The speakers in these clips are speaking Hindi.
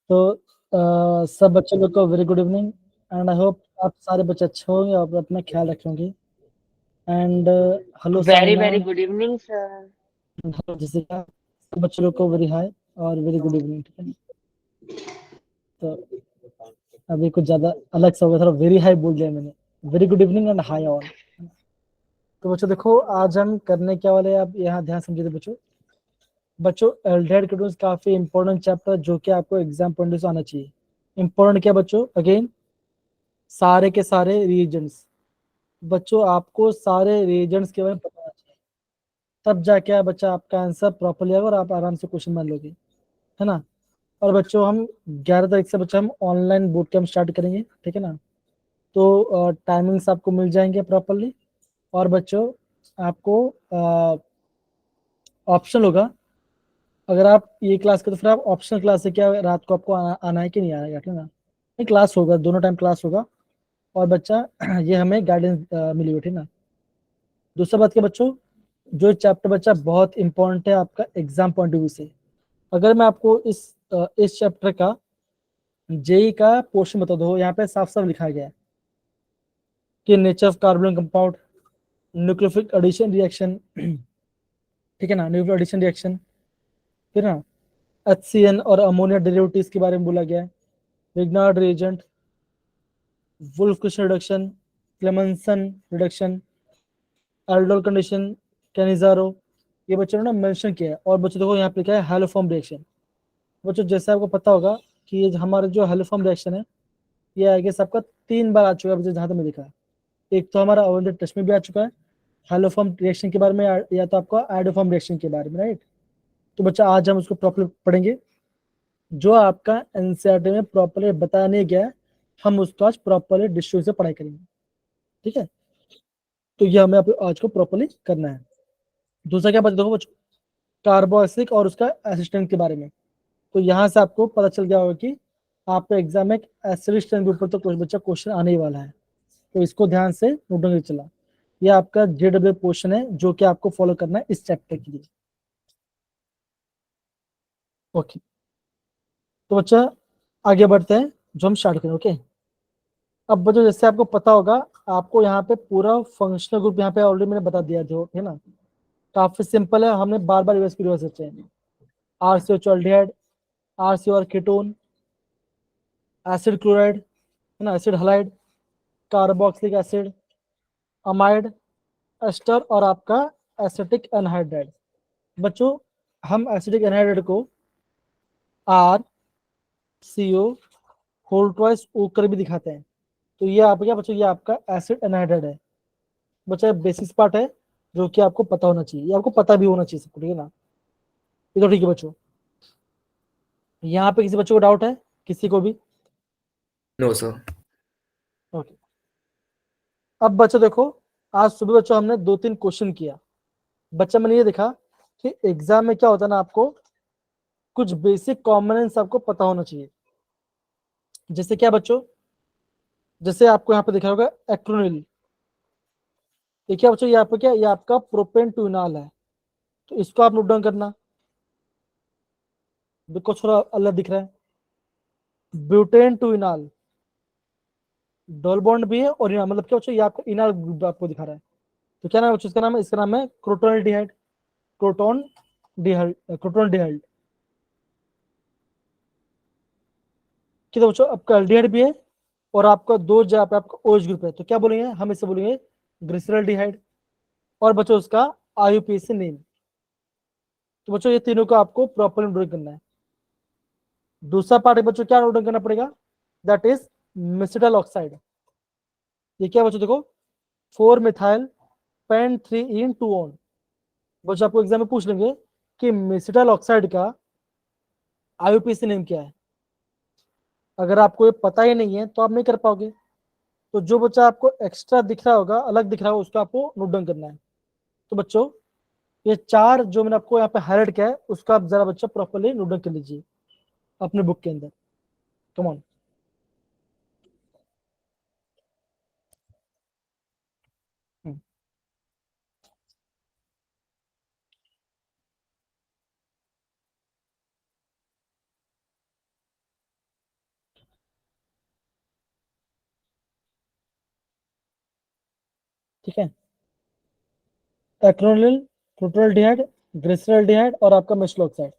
तो सब बच्चों लोग को very good evening and I hope आप सारे बच्चे अच्छे होंगे और अपना ख्याल रखेंगे and hello Very, Saina, very good evening, sir. Hello Jessica, सब बच्चों लोग को वेरी हाई और वेरी गुड इवनिंग। ठीक है, तो अभी कुछ ज्यादा अलग सा हो गया, थोड़ा वेरी हाई बोल दिया मैंने। Very good evening and high all. तो बच्चों देखो आज हम करने क्या वाले हैं, आप यहाँ ध्यान समझिए। तो बच्चों बच्चों एल्डिहाइड कीटोन्स काफी इंपॉर्टेंट चैप्टर जो कि आपको एग्जाम पॉइंट से आना चाहिए। इंपॉर्टेंट क्या बच्चों, अगेन सारे के सारे रिएजेंट्स। बच्चों आपको सारे रिएजेंट्स के बारे में पता होना चाहिए, तब जाके बच्चा आपका आंसर प्रॉपरली आएगा और आप आराम से क्वेश्चन मान लोगे, है ना। और बच्चों हम 11 तारीख से बच्चों हम ऑनलाइन बोर्ड कैंप स्टार्ट करेंगे, ठीक है ना। तो टाइमिंग्स आपको मिल जाएंगे प्रॉपरली। और बच्चों आपको ऑप्शन होगा, अगर आप ये क्लास के तो फिर आप ऑप्शनल क्लास से क्या रात को आपको आना है कि नहीं आना है, ठीक है ना। नहीं, क्लास होगा, दोनों टाइम क्लास होगा। और बच्चा ये हमें गाइडेंस मिली हुई, ठीक है ना। दूसरा बात क्या बच्चों, जो चैप्टर बच्चा बहुत इंपॉर्टेंट है आपका एग्जाम पॉइंट ऑफ व्यू से। अगर मैं आपको इस चैप्टर का जेई का पोर्शन बता दो, यहाँ पे साफ साफ लिखा गया है कि nature of carbon compound, nucleophilic addition reaction, ठीक है ना, न्यूक्लियोफिलिक एडिशन रिएक्शन, फिर ना HCN और अमोनिया डेरिवेटिव्स के बारे में बोला गया है, Grignard reagent, Wolff Kishner reduction, Clemmensen reduction, aldol condition, Cannizzaro, ये बच्चों ने ना मेंशन किया है। और बच्चों देखो यहाँ पे लिखा है हेलोफॉर्म रिएक्शन। बच्चों जैसे आपको पता होगा कि ये हमारा जो हेलोफॉर्म रिएक्शन है, ये आगे सबका 3 बार आ चुका है, जहाँ तक मैं देखा है। एक तो हमारा अवेंजर टेस्ट में भी आ चुका है हेलोफॉर्म रिएक्शन के बारे में, या तो आपका आइडोफॉर्म रिएक्शन के बारे में, राइट। तो बच्चा आज हम उसको प्रॉपर पढ़ेंगे, जो आपका एनसीईआरटी में प्रॉपरली बताया नहीं गया है, हम उसको आज प्रॉपरली डिस्ट्रिक्ट से पढ़ाई करेंगे, ठीक है। तो ये हमें आज को प्रॉपरली करना है। दूसरा क्या बच्चा देखो बच्चों, कार्बोक्सिलिक और उसका असिस्टेंट के बारे में। तो यहाँ से आपको पता चल गया होगा कि आपका एग्जाम में एसिडिक स्ट्रेंथ के ऊपर तो कुछ बच्चा क्वेश्चन आने ही वाला है। तो इसको ध्यान से नोट करके चला। ये आपका जेडब्ल्यू पोर्शन है जो कि आपको फॉलो करना है इस चैप्टर के लिए। ओके, तो बच्चा आगे बढ़ते हैं, जो हम स्टार्ट करें। ओके, अब बच्चों जैसे आपको पता होगा, आपको यहाँ पे पूरा फंक्शनल ग्रुप यहाँ पे ऑलरेडी मैंने बता दिया, जो है ना काफी सिंपल है, हमने बार बार रिवर्स रिवर्स बच्चे हैं। RCO एल्डिहाइड, RCO और कीटोन, एसिड क्लोराइड, है ना, acid halide, carboxylic acid, amide, ester और आपका एसिटिक एनहाइड्राइड। बच्चों हम एसिटिक एनहाइड्राइड को RCO होल ट्वाइस O कर भी दिखाते हैं। तो ये आप क्या बच्चों, ये आपका एसिड एनहाइड्राइड है। बच्चा बेसिक्स पार्ट है जो कि आपको पता होना चाहिए, ये आपको पता भी होना चाहिए सबको, ठीक है ना। ये तो ठीक है बच्चों, यहाँ पे किसी बच्चों को डाउट है, किसी को भी? No sir. ओके, अब बच्चों देखो, आज सुबह बच्चों हमने 2-3 क्वेश्चन किया। बच्चा मैंने ये देखा कि एग्जाम में क्या होता है ना, आपको कुछ बेसिक कॉम्पोनेंट्स आपको पता होना चाहिए। जैसे क्या बच्चों, जैसे आपको यहाँ पे दिखा होगा एक्रोनिल, ये क्या बच्चों, यहाँ पे क्या, ये आपका प्रोपेन टू इनॉल है। तो इसको आप नोट डाउन करना, देखो थोड़ा अलग दिख रहा है। ब्यूटेन टू इनॉल, डबल बॉन्ड भी है और इनॉल, मतलब क्या बच्चों, ये आपको इनॉल ग्रुप आपको दिखा रहा है। तो क्या नाम है बच्चों, इसका नाम है, इसका नाम है क्रोटोनडिहाइड, क्रोटोन डिहाइड, क्रोटोन डिहाइड। ठीक है बच्चों, आपका एल्डिहाइड भी है और आपका दो जगह पे आपका OH ग्रुप है, तो क्या बोलेंगे हम, इसे बोलेंगे ग्लिसरॉल्डिहाइड। और बच्चों उसका IUPAC नेम। तो बच्चों ये तीनों को आपको प्रॉपर नोट करना है। दूसरा पार्ट बच्चों क्या नोट करना पड़ेगा, दैट इज मिसिटल ऑक्साइड। ये क्या बच्चों देखो, 4 मिथाइल पेन 3 इन 2 ऑन। बच्चों आपको एग्जाम में पूछ लेंगे कि मिसिटल ऑक्साइड का IUPAC नेम क्या है। अगर आपको ये पता ही नहीं है तो आप नहीं कर पाओगे। तो जो बच्चा आपको एक्स्ट्रा दिख रहा होगा, अलग दिख रहा होगा, उसको आपको नोट डाउन करना है। तो बच्चों ये 4 जो मैंने आपको यहाँ पे हाईलाइट किया है, उसको आप जरा बच्चा प्रॉपरली नोट डाउन कर लीजिए अपने बुक के अंदर। Come on. ठीक है, एक्रोनिल, प्रोटोल्डिहाइड, ग्लिसरॉल्डिहाइड और आपका मेथिल ऑक्साइड।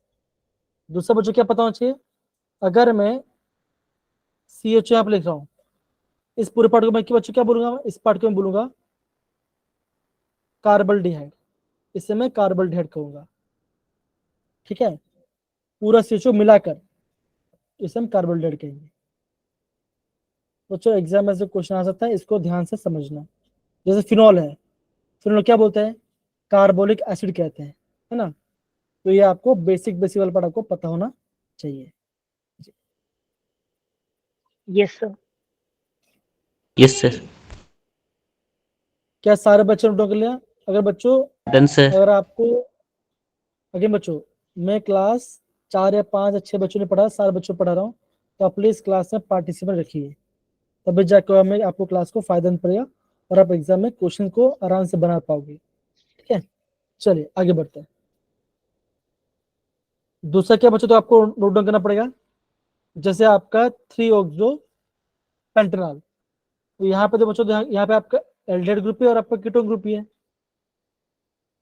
दूसरा बच्चों क्या पता होना चाहिए, अगर मैं CHO यहाँ पे लिख रहा हूँ, इस पूरे पार्ट को मैं बच्चों क्या बोलूंगा, इस पार्ट को मैं बोलूंगा कार्बल्डिहाइड, इसे मैं कार्बल्डिहाइड कहूंगा। ठीक है, पूरा CHO मिलाकर इसे हम कार्बल्डिहाइड कहेंगे। बच्चों एग्जाम में से क्वेश्चन आ सकता है, इसको ध्यान से समझना। जैसे फिनॉल है, फिनॉल क्या बोलते हैं, कार्बोलिक एसिड कहते हैं, है ना। तो ये आपको बेसिक बेसिक वाला पार्ट आपको पता होना चाहिए। Yes sir. Yes sir. क्या सारे बच्चों ने नोट कर लिया? अगर बच्चों, डन सर। अगर आपको, अगेन बच्चों मैं क्लास 4 या 5 अच्छे बच्चों ने पढ़ा, सारे बच्चों को पढ़ा रहा हूँ, तो आप प्लीज क्लास में पार्टिसिपेट रखिए, तभी जाकर हमें आपको क्लास को फायदा नहीं पड़ेगा और आप एग्जाम में क्वेश्चन को आराम से बना पाओगे। ठीक है, चलिए आगे बढ़ते हैं। दूसरा क्या बच्चों, तो आपको नोट डाउन करना पड़ेगा, जैसे आपका 3-ऑक्सो पेंटेनॉल, तो यहाँ पे तो बच्चों यहाँ पे आपका एल्डिहाइड ग्रुप है और आपका कीटोन ग्रुप ही है,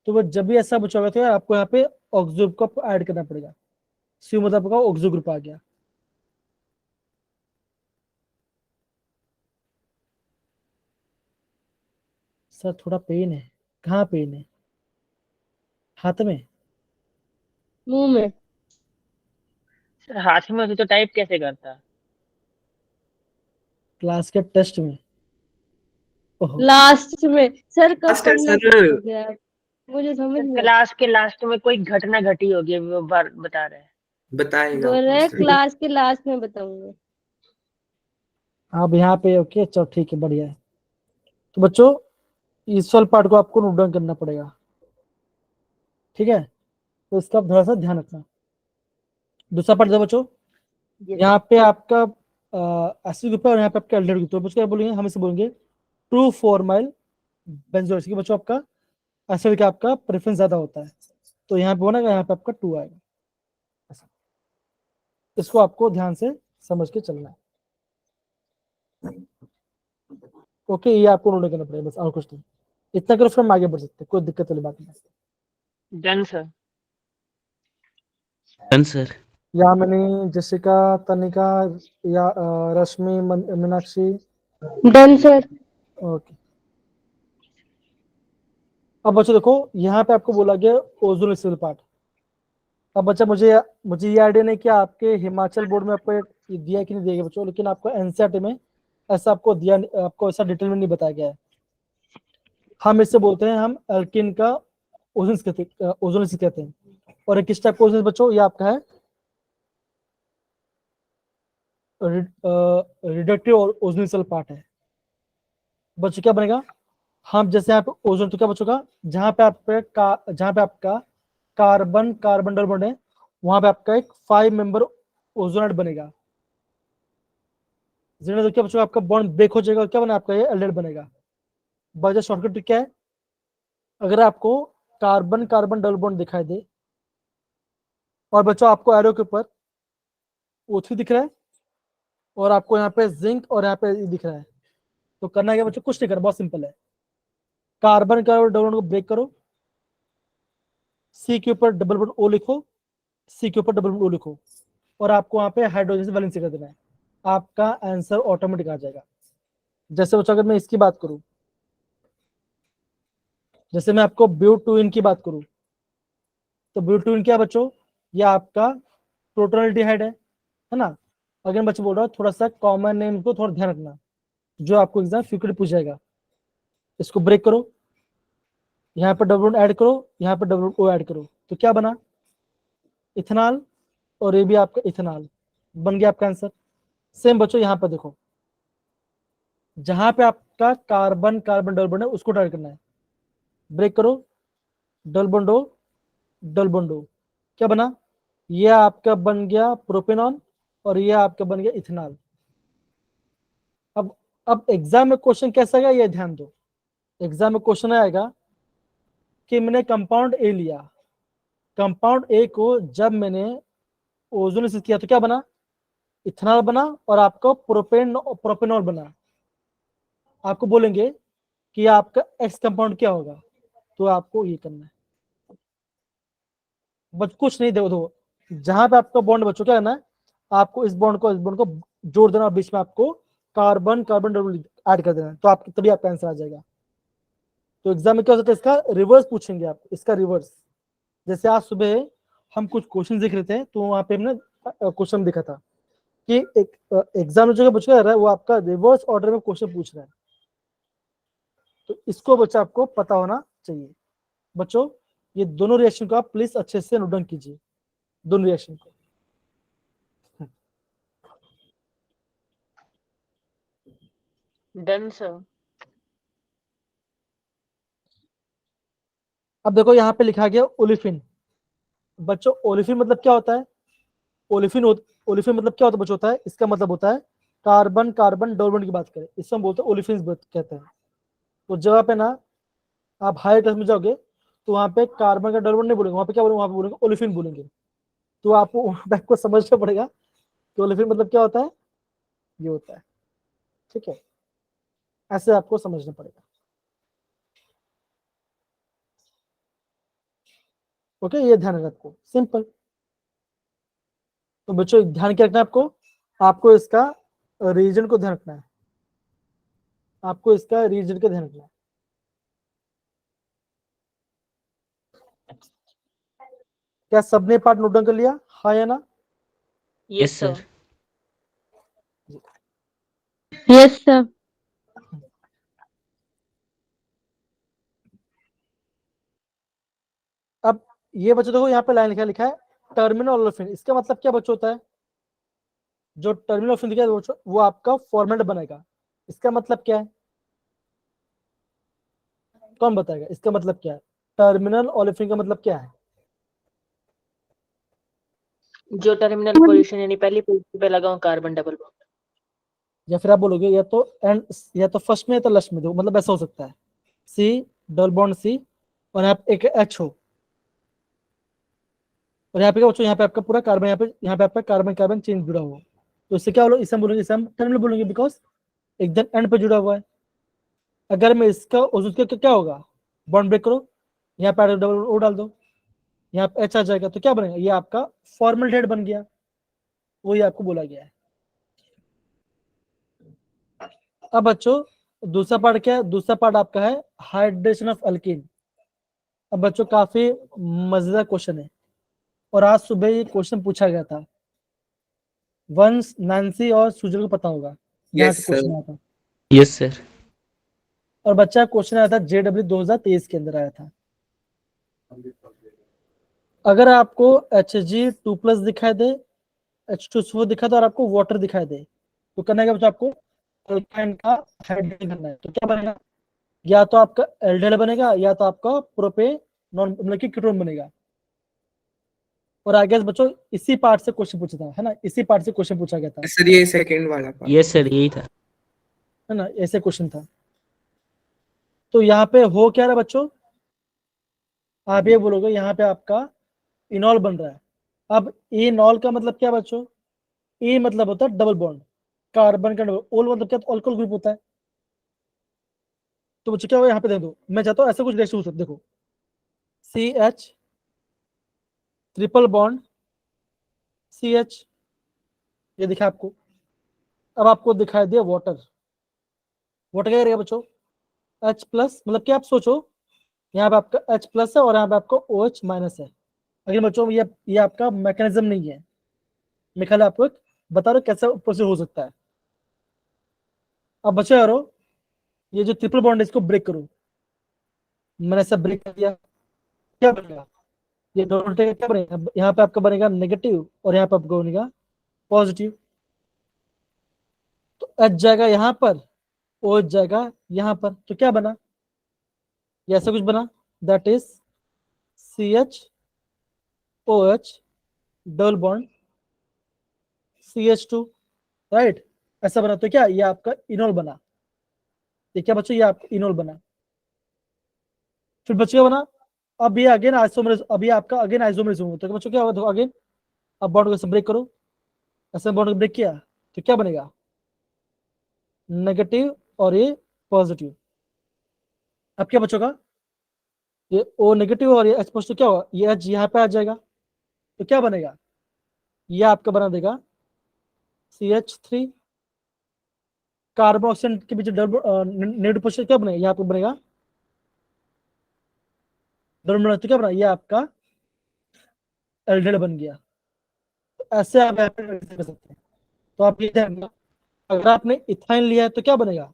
तो वो जब भी ऐसा बचा होगा तो यार आपको यहाँ पे ऑक्सो ग्रुप को ऐड करना पड़ेगा। सी मतलब आपका ऑक्सो ग्रुप आ गया। सर थोड़ा पेन है, कहाँ पेन है, हाथ में? मुंह में। सर हाथ में होती तो टाइप कैसे करता? क्लास के टेस्ट में? ओहो, लास्ट में सर कब लास्ट है पढ़ना सर। शुरू हो गया है? मुझे समझ सर नहीं क्लास के लास्ट में कोई घटना घटी होगी, वो बार बता रहे हैं। बताएगा बोल रहे सर। क्लास के लास्ट में बताऊंगा। आप यहाँ पे ओके, चलो ठीक है, बढ़िया है। तो बच्चों इस वाले पार्ट को आपको नोट डाउन करना पड़ेगा, ठीक है, तो इसका थोड़ा सा ध्यान रखना। दूसरा पार्ट था बच्चों, ये यहाँ पे आपका एसिड ग्रुप है और यहाँ पे आपका एल्डिहाइड ग्रुप है। बच्चों क्या बोलेंगे, हम इसे बोलेंगे 2,4-मिल बेंजोइक, क्योंकि बच्चों आपका एसिड का आपका प्रेफरेंस ज्यादा होता है, तो यहाँ पे होना, यहाँ पे आपका 2 आएगा। ऐसा। इसको आपको ध्यान से समझ के चलना है। ओके, ये आपको नोट करना पड़ेगा बस, और कुछ नहीं। इतना करो फिर हम आगे बढ़ सकते हैं, कोई दिक्कत वाली बात नहीं। Done sir. Done sir. Yamini, Jessica, Tanika, या Rashmi, Meenakshi. Done sir. Okay, अब बच्चों देखो यहाँ पे आपको बोला गया ओजोन स्तर पार्ट। अब बच्चा मुझे मुझे ये आइडिया नहीं कि आपके हिमाचल बोर्ड में आपको ये दिया है कि नहीं दिया गया बच्चों, लेकिन आपको एनसीईआरटी में ऐसा आपको दिया, आपको ऐसा डिटेल में नहीं बताया गया है। हम इससे बोलते हैं, हम एल्किन का ओजोन कहते हैं। और किस टाइप का ओजोन बच्चों, ये आपका है रिडक्टिव ओजोन पार्ट है। बच्चों क्या बनेगा, हम जैसे यहाँ पे ओजोन, तो क्या बच्चों का, जहाँ पे आपका कार्बन कार्बन डबल बॉन्ड है, वहां पे आपका एक 5 मेंबर ओजोनाइड बनेगा। तो क्या बच्चों, आपका बॉन्ड ब्रेक हो जाएगा और क्या बना, आपका ये एल्डिहाइड बनेगा। बच्चा शॉर्टकट ट्रिक क्या है, अगर आपको कार्बन कार्बन डबल बॉन्ड दिखाई दे और बच्चों आपको एरो के ऊपर O3 दिख रहा है और आपको यहाँ पे जिंक और यहाँ पे ये दिख रहा है, तो करना क्या बच्चों, कुछ नहीं करना, बहुत सिंपल है। कार्बन कार्बन डबल बॉन्ड को ब्रेक करो, सी के ऊपर डबल बॉन्ड O लिखो, सी के ऊपर डबल बॉन्ड O लिखो, और आपको वहां पे हाइड्रोजन से वैलेंसी कर देना है, आपका आंसर ऑटोमेटिक आ जाएगा। जैसे बच्चों अगर मैं इसकी बात करूं, जैसे मैं आपको ब्यूटूइन की बात करूं, तो ब्यूटूइन क्या बच्चों, ये आपका प्रोटोनल्डिहाइड है ना। अगर बच्चे बोल रहा हूँ थोड़ा सा कॉमन नेम को थोड़ा ध्यान रखना, जो आपको एग्जाम फ्यूचर पूछ जाएगा। इसको ब्रेक करो, यहाँ पर डबल ऐड करो, यहाँ पर डबल ओ ऐड करो, तो क्या बना, इथेनॉल, और ये भी आपका इथेनॉल बन गया आपका आंसर। सेम बच्चों यहाँ पर देखो, जहां पे आपका कार्बन कार्बन डबल बॉन्ड है उसको टाइट करना है, ब्रेक करो, double bond O, double bond O, क्या बना, ये आपका बन गया प्रोपेनॉन और ये आपका बन गया इथेनॉल। अब एग्जाम में क्वेश्चन कैसा आएगा ये ध्यान दो, एग्जाम में क्वेश्चन आएगा कि मैंने कंपाउंड ए लिया, कंपाउंड ए को जब मैंने ओजोन से किया तो क्या बना, इथेनॉल बना और आपको प्रोपेनॉल बना। आपको बोलेंगे कि आपका एक्स कंपाउंड क्या होगा, तो आपको ये करना है। बस कुछ नहीं, देखो देखो जहां पे आपका बॉन्ड बच्चों क्या करना है, आपको इस बॉन्ड को जोड़ देना और बीच में आपको कार्बन कार्बन डबल ऐड कर देना है, तो आप तभी आपका आंसर आ जाएगा। तो एग्जाम में क्या हो सकता है, इसका रिवर्स पूछेंगे आप, इसका रिवर्स। जैसे आज सुबह हम कुछ क्वेश्चन देख रहे थे, तो वहां पे हमने क्वेश्चन देखा था कि एक एग्जाम में जो पूछ रहा है वो आपका रिवर्स ऑर्डर में क्वेश्चन पूछ रहा है, तो इसको बच्चा आपको पता होना चाहिए। बच्चों ये दोनों रिएक्शन को आप प्लीज अच्छे से नोट डाउन कीजिए, दोनों रिएक्शन को। Done sir. अब देखो यहाँ पे लिखा गया ओलिफिन। बच्चों ओलिफिन मतलब क्या होता है, ओलिफिन मतलब क्या होता है बच्चों, होता है इसका मतलब होता है कार्बन कार्बन डबल बॉन्ड की बात करें, इसको हम बोलते हैं ओलिफिन कहते हैं। तो जब आप है ना आप हायर क्लास में जाओगे तो वहां पे कार्बन का डबल बॉन्ड नहीं बोलेंगे, वहां पे क्या बोलेंगे, वहां पे बोलेंगे ओलिफिन बोलेंगे। तो आपको समझना पड़ेगा कि ओलिफिन मतलब क्या होता है, ये होता है। ठीक है, ऐसे आपको समझना पड़ेगा। ओके, ये ध्यान रखो, सिंपल। तो बच्चों ध्यान क्या रखना है आपको, आपको इसका रीजन को ध्यान रखना है, आपको इसका रीजन का ध्यान रखना है। क्या सबने पार्ट नोट डाउन कर लिया, हाँ या ना? Yes Yes, sir. Sir. Yes sir. अब ये बच्चों देखो यहाँ पे लाइन लिखा है टर्मिनल ओलेफिन। इसका मतलब क्या बच्चों होता है, जो टर्मिनल ओलेफिन दिखा है वो आपका फॉर्मेट बनेगा। इसका मतलब क्या है, कौन बताएगा इसका मतलब क्या है, टर्मिनल ओलेफिन का मतलब क्या है? जो टर्मिनल पोजीशन यानी पहली पोजीशन पे लगा हो कार्बन डबल बॉन्ड। या फिर आप बोलोगे या तो एंड, या तो फर्स्ट में या तो लास्ट में, देखो मतलब ऐसा हो सकता है सी डबल बॉन्ड सी और यहाँ पे एक एच हो, और यहाँ पे क्या बच्चों, यहाँ पे आपका पूरा कार्बन, यहाँ पे आपका कार्बन कार्बन चेंज जुड़ा हुआ, तो इससे क्या बोलो, इसे हम बोलेंगे, इसे हम टर्मिनल बोलेंगे, बिकॉज एकदम एंड पे जुड़ा हुआ है। अगर मैं इसका और उसका क्या होगा, बॉन्ड ब्रेक करो, यहाँ पे डबल ओ डाल दो, यहाँ पे एच आ जाएगा, तो क्या बनेगा, ये आपका फॉर्मल बन गया, वही आपको बोला गया है। अब बच्चों दूसरा पार्ट क्या है, दूसरा पार्ट आपका है हाइड्रेशन ऑफ अल्कीन। अब बच्चों काफी मजेदार क्वेश्चन है, और आज सुबह ये क्वेश्चन पूछा गया था, वंश नैन्सी और सुजल को पता होगा, यहाँ Yes, से sir. क्वेश्चन आया था। Yes, sir. और बच्चा क्वेश्चन आया था JW 2023 के अंदर आया था। अगर आपको Hg2+ दिखाई दे, H2SO दिखा दे और आपको वाटर दिखाई दे, तो करना है क्या बच्चा, आपको अल्काइन का हाइड्रेशन करना है। तो क्या बनेगा, या तो आपका एल्डिहाइड बनेगा या तो आपका प्रोपेनॉन मतलब कि कीटोन बनेगा। और आगे बच्चों इसी पार्ट से क्वेश्चन पूछा था, है ना, इसी पार्ट से क्वेश्चन पूछा गया था, सर ये सेकंड वाला पार्ट। Yes, sir. यही था. है ना, ऐसे क्वेश्चन था। तो यहाँ पे हो क्या रहा बच्चों, आप ये बोलोगे यहाँ पे आपका इनॉल बन रहा है। अब इनॉल का मतलब क्या बच्चों, ए मतलब होता है डबल बॉन्ड, कार्बन का डबल, ओल मतलब क्या, अल्कोहल ग्रुप होता है। तो बच्चों क्या हुआ, यहाँ पे दे दो, मैं चाहता हूँ ऐसा कुछ रिएक्शन हो सकता है, देखो CH ट्रिपल बॉन्ड CH, ये दिखा आपको। अब आपको दिखाई दिया वाटर, वाटर क्या करेगा बच्चों, H+ मतलब क्या, आप सोचो यहाँ पे आपका H+ है और यहाँ पे आपका OH- है। अगर बच्चों ये आपका मैकेनिज्म नहीं है, मैं खाली आपको एक बता रहा हूँ कैसे प्रोसेस हो सकता है। अब बच्चों यारो ये जो ट्रिपल बॉन्ड है इसको ब्रेक करो, मैंने ऐसा ब्रेक कर दिया, क्या बनेगा, ये दोनों क्या बनेगा, यहाँ पे आपका बनेगा नेगेटिव और यहाँ पे आपका बनेगा पॉजिटिव। तो H जाएगा यहाँ पर, OH जाएगा यहाँ पर, तो क्या बना, ये ऐसा कुछ बना, that is CH OH double bond CH2, right, ऐसा बना। तो क्या ये आपका इनोल बना, ये क्या बच्चों, ये आपका इनोल बना। फिर बच्चों क्या बना, अब ये अगेन आइसोमरेज, अब ये आपका अगेन आइसोमरेज होगा, तो बच्चों क्या होगा, देखो अगेन, अब बॉन्ड को ऐसे ब्रेक करो, ऐसे बॉन्ड को ब्रेक किया, तो क्या बनेगा, नेगेटिव और ये पॉजिटिव। अब क्या बचेगा, ये O नेगेटिव और ये H पॉजिटिव, क्या होगा, ये H यहाँ पे आ जाएगा, तो क्या बनेगा, ये आपका बना देगा CH3, कार्बन ऑक्सीजन के बीच नेगेटिव पोजिशन क्या बनेगा, यहाँ पे बनेगा डबल, तो क्या बना, ये आपका एल्डिहाइड बन गया। तो ऐसे आप यहाँ पे कर सकते हैं। तो आप ये ध्यान रखना, अगर आपने इथाइन लिया है तो क्या बनेगा,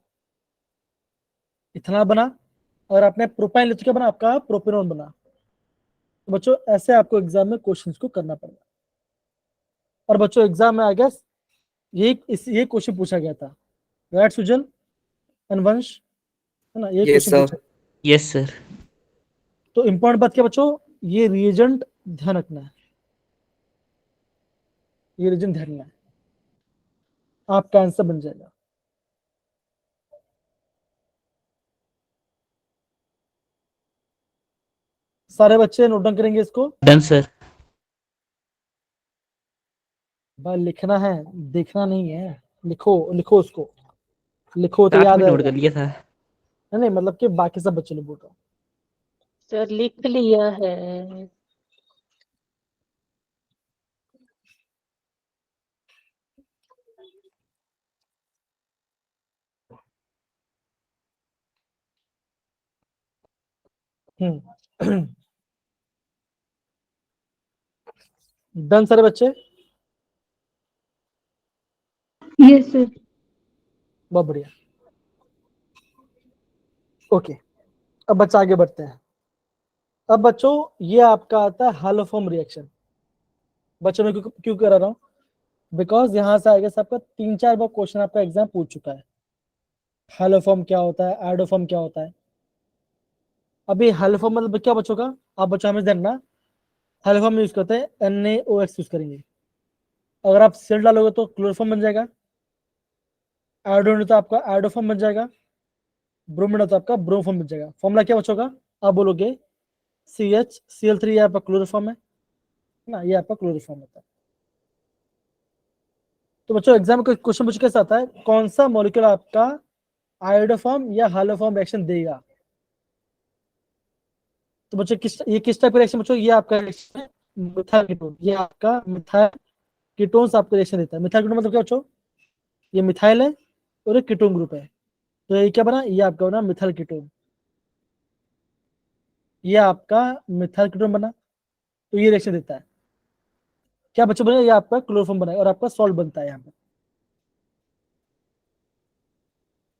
इथेनॉल बना, और आपने प्रोपाइन लिया तो क्या बना, आपका प्रोपेनॉन बना। तो बच्चों ऐसे आपको एग्जाम में क्वेश्चंस को करना पड़ेगा। और बच्चों एग्जाम में आई गेस ये क्वेश्चन पूछा गया था, राइट सुजल एंड वंश, है ना, ये Yes, क्वेश्चन sir. पूछा। Yes, sir. तो इंपॉर्टेंट बात क्या बच्चों, ये रिएजेंट ध्यान रखना है, ये रिएजेंट ध्यान रखना है, आपका आंसर बन जाएगा। सारे बच्चे नोट डाउन करेंगे इसको। Done, sir. भाई लिखना है, देखना नहीं है, लिखो लिखो उसको, लिखो तो साथ याद में नोट आएगा। कर लिया था। नहीं मतलब कि बाकी सब बच्चे ने बोल रहा। सर लिख लिया है। डन सारे बच्चे, Yes, sir. बहुत बढ़िया। ओके, अब बच्चा आगे बढ़ते हैं। अब बच्चों ये आपका आता है हालोफॉर्म रिएक्शन। बच्चों में क्यों करा रहा हूँ, बिकॉज यहाँ से आगे सबका 3-4 बार क्वेश्चन आपका एग्जाम पूछ चुका है। हालोफॉर्म क्या होता है, आयोडोफॉर्म क्या होता है। अभी हालोफॉर्म मतलब क्या बच्चों का, आप बच्चों हमें जानना, हालोफॉर्म यूज करते हैं NaOH यूज करेंगे। अगर आप सेल डालोगे तो क्लोरोफॉर्म बन जाएगा, आयोडोन तो आपका आयोडोफॉर्म बन जाएगा, ब्रोमीन तो आपका ब्रोमोफॉर्म बन जाएगा। फॉर्मूला क्या बच्चों का, आप बोलोगे CH Cl3, ये आपका क्लोरोफॉर्म है ना, ये आपका क्लोरोफॉर्म होता है। तो बच्चों एग्जाम में क्वेश्चन पूछ कैसे आता है, कौन सा मॉलिक्यूल आपका आयोडोफॉर्म या हालोफॉर्म रिएक्शन देगा। तो बच्चों ये किस टाइप का रिएक्शन बच्चों, ये आपका रिएक्शन है मिथाइल कीटोन, ये आपका मिथाइल कीटोन्स आपको रिएक्शन देता है। मिथाइल कीटोन मतलब क्या बच्चों, ये मिथाइल है और एक कीटोन ग्रुप है, तो ये क्या बना, ये आपका बना मिथाइल कीटोन, ये आपका मिथाइल कीटोन बना, तो ये रिएक्शन देता है। क्या बच्चों बना, ये आपका क्लोरोफॉर्म बना और आपका सॉल्ट बनता है यहाँ पे।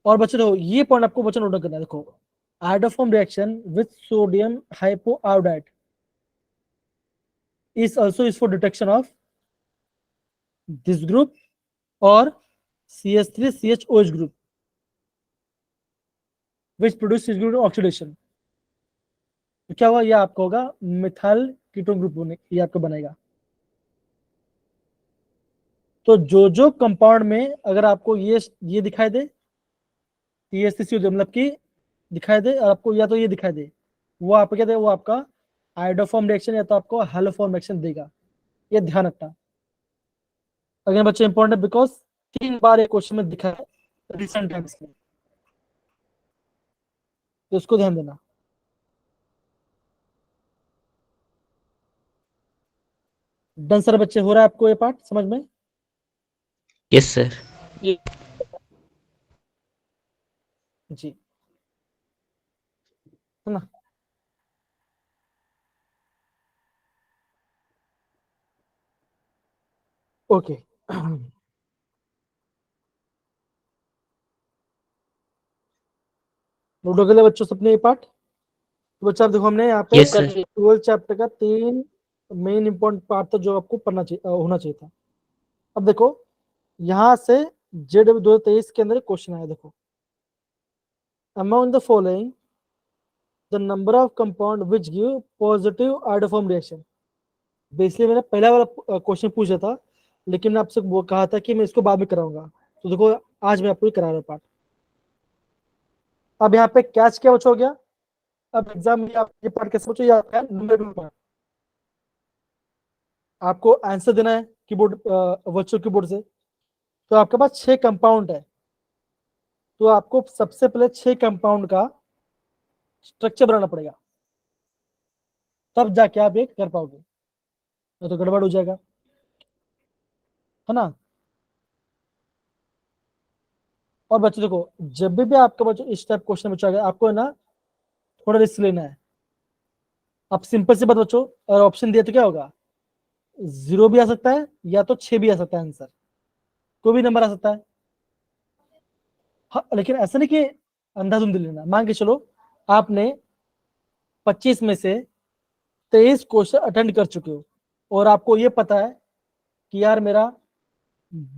और बच्चों देखो ये पॉइंट आपको बच्चों नोट करना है, देखो iodoform reaction with sodium hypoiodide is also used for detection of this group or CH3CHOH group which produce this group oxidation। तो क्या हुआ, ये आपका होगा मिथाइल कीटोन ग्रुप, ये आपका बनेगा। तो जो कंपाउंड में अगर आपको ये दिखाई दे, CH3COH मतलब कि दिखाई दे, और आपको या तो ये दिखाई दे, वो आपको क्या दे, वो आपका आयोडोफॉर्म रिएक्शन या तो आपको हालोफॉर्म रिएक्शन देगा। ये ध्यान रखना। अगेन बच्चे इंपॉर्टेंट बिकॉज 3 बार ये क्वेश्चन में दिखा है रिसेंट टाइम्स में, तो उसको ध्यान देना। डन सर बच्चे, हो रहा है आपको ये पार्ट समझ में। Yes, sir. ये जी, है ना। ओके लूडो के लिए बच्चों सपने ये पार्ट। तो बच्चा देखो हमने यहाँ पे Yes, sir. 12 चैप्टर का 3 मेन इंपॉर्टेंट पार्ट था जो आपको पढ़ना चाहिए, होना चाहिए था। अब देखो यहाँ से JW 2023 के अंदर क्वेश्चन आया, देखो among the following the number of compound which give positive iodoform reaction. Basically मैंने पहला वाला क्वेश्चन पूछा था, लेकिन मैं आपसे वो कहा था कि मैं इसको बाद में कराऊंगा, तो देखो आज मैं आपको करा रहा हूँ पार्ट। अब यहाँ पे कैच क्या बचा हो गया, अब एग्जाम में आप ये पार्ट कैसे बचो, ये आपका न्यूमेरिकल पार्ट, आपको आंसर देना है कीबोर्ड, वर्चुअल कीबोर्ड से। तो आपके पास 6 कंपाउंड है, तो आपको सबसे पहले 6 कंपाउंड का स्ट्रक्चर बनाना पड़ेगा, तब जाके आप ये कर पाओगे, तो गड़बड़ हो जाएगा, है ना। और बच्चों देखो, जब भी आपका बच्चों इस टाइप क्वेश्चन बच्चों आएगा, आपको है ना थोड़ा रिस्क लेना है। अब सिंपल सी बात बच्चों, और ऑप्शन दिया तो क्या होगा, 0 भी आ सकता है या तो 6 भी आ सकता है आंसर, कोई भी नंबर आ सकता है। हाँ, लेकिन ऐसा नहीं कि अंधाधुंध लेना। मान के चलो आपने 25 में से 23 क्वेश्चन अटेंड कर चुके हो और आपको ये पता है कि यार मेरा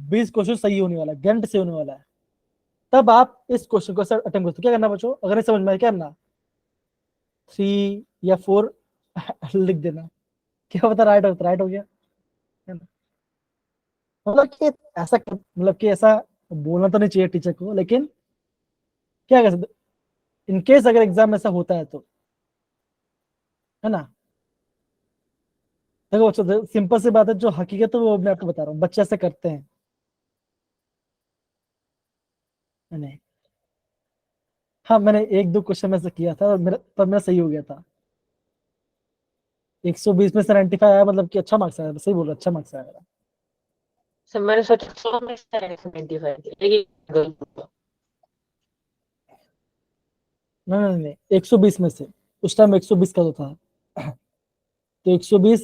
20 क्वेश्चन सही होने वाला है, गारंटी से होने वाला है, तब आप इस क्वेश्चन को अटेंड करते हो। क्या करना बच्चों, अगर नहीं समझ में आए क्या करना, 3 या 4 लिख देना, क्या पता राइट हो गया, है ना। मतलब कि ऐसा, मतलब कि ऐसा बोलना तो नहीं चाहिए टीचर को, लेकिन क्या कर सकते, इनकेस अगर एग्जाम में ऐसा होता है तो, है ना। देखो बच्चों, सिंपल सी बात है, जो हकीकत है वो मैं आपको बता रहा हूँ, बच्चे ऐसे करते हैं, है नहीं। हाँ, मैंने 1-2 क्वेश्चन में से किया था और मेरा सही हो गया था। 120 में से 95 आया, मतलब कि अच्छा मार्क्स आया, सही बोल रहा, अच्छा मार्क्स आया मेरा। सर मैंने सोचा 100 में से 95, लेकिन गलत हुआ। नहीं, 120 में से, उस टाइम 120 का तो था, तो 120